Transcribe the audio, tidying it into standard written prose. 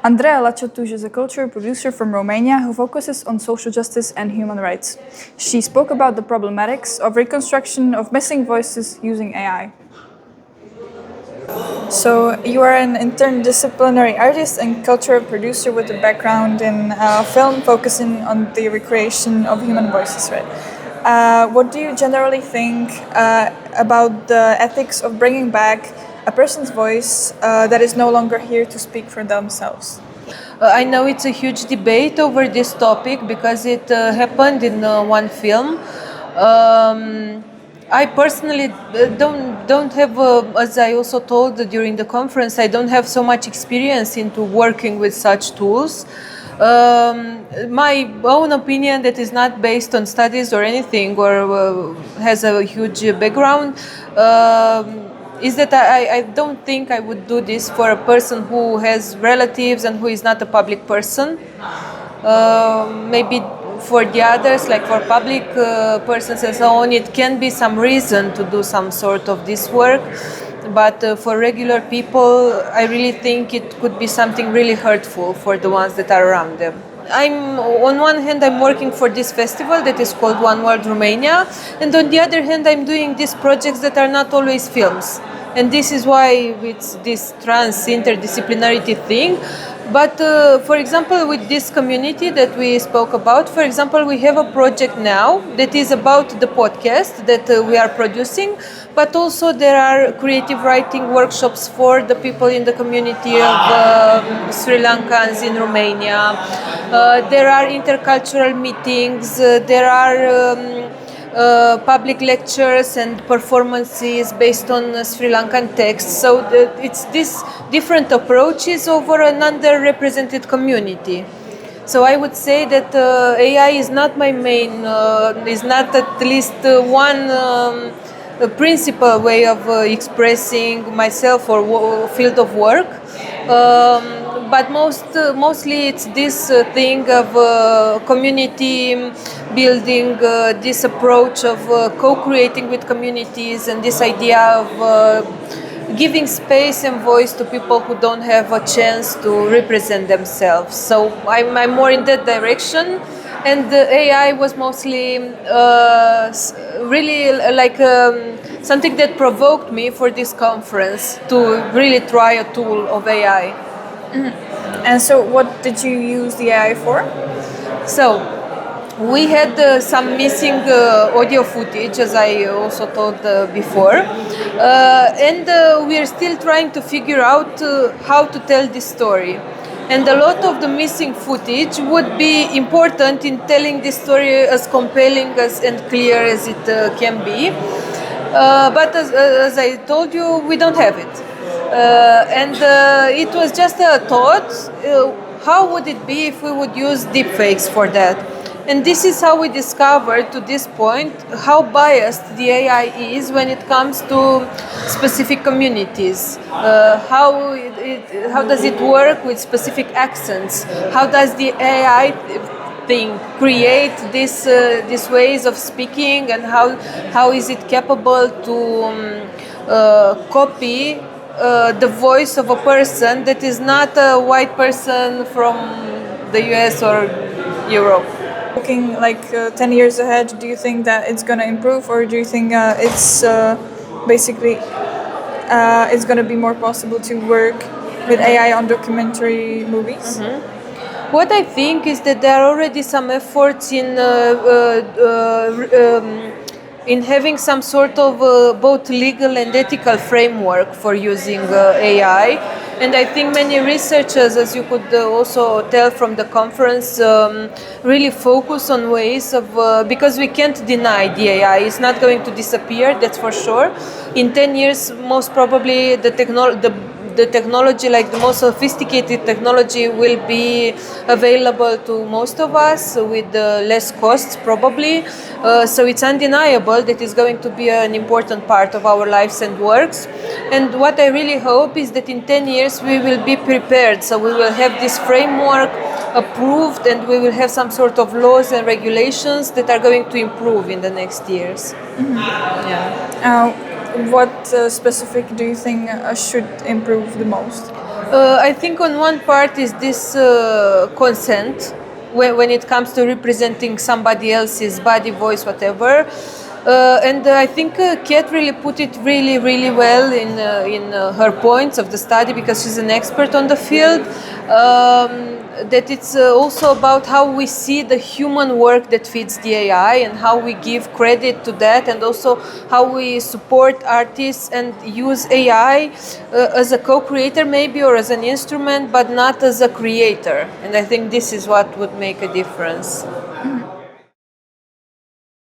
Andrea Lăcătuș is a cultural producer from Romania who focuses on social justice and human rights. She spoke about the problematics of reconstruction of missing voices using AI. So you are an interdisciplinary artist and cultural producer with a background in film focusing on the recreation of human voices, right? What do you generally think about the ethics of bringing back a person's voice that is no longer here to speak for themselves? I know it's a huge debate over this topic because it happened in one film. I personally don't have, as I also told during the conference, I don't have so much experience into working with such tools. My own opinion, that is not based on studies or anything, or has a huge background, is that I don't think I would do this for a person who has relatives and who is not a public person. Maybe for the others, like for public persons and so on, it can be some reason to do some sort of this work. But for regular people, I really think it could be something really hurtful for the ones that are around them. On one hand, I'm working for this festival that is called One World Romania, and on the other hand, I'm doing these projects that are not always films. And this is why it's this interdisciplinarity thing. But for example, with this community that we spoke about, for example, we have a project now that is about the podcast that we are producing, but also there are creative writing workshops for the people in the community of Srí Lankans in Romania. There are intercultural meetings, there are public lectures and performances based on Sri Lankan texts. So it's this different approaches over an underrepresented community. So I would say that AI is not my main, is not at least one principal way of expressing myself or field of work. But mostly it's this thing of community building, this approach of co-creating with communities, and this idea of giving space and voice to people who don't have a chance to represent themselves. So I'm more in that direction. And the AI was mostly really like something that provoked me for this conference to really try a tool of AI. Mm-hmm. And so what did you use the AI for? So we had some missing audio footage, as I also told before, and we are still trying to figure out how to tell this story. And a lot of the missing footage would be important in telling this story as compelling and clear as it can be. But as I told you, we don't have it. And it was just a thought, how would it be if we would use deepfakes for that? And this is how we discovered to this point how biased the AI is when it comes to specific communities. How does it work with specific accents? How does the AI thing create these ways of speaking, and how is it capable to copy the voice of a person that is not a white person from the US or Europe? Looking like 10 years ahead, do you think that it's going to improve, or do you think it's basically it's going to be more possible to work with AI on documentary movies? Mm-hmm. What I think is that there are already some efforts in having some sort of both legal and ethical framework for using AI. And I think many researchers, as you could also tell from the conference, really focus on ways of, because we can't deny the AI, it's not going to disappear, that's for sure. In 10 years, most probably the technology, like the most sophisticated technology, will be available to most of us with less costs probably. So it's undeniable that it's going to be an important part of our lives and works. And what I really hope is that in 10 years we will be prepared. So we will have this framework approved, and we will have some sort of laws and regulations that are going to improve in the next years. Mm-hmm. Yeah. What specific do you think should improve the most? I think on one part is this consent when it comes to representing somebody else's body, voice, whatever. And I think Kat really put it really well in her points of the study, because she's an expert on the field. That it's also about how we see the human work that feeds the AI and how we give credit to that, and also how we support artists and use AI as a co-creator maybe, or as an instrument, but not as a creator. And I think this is what would make a difference. Mm-hmm.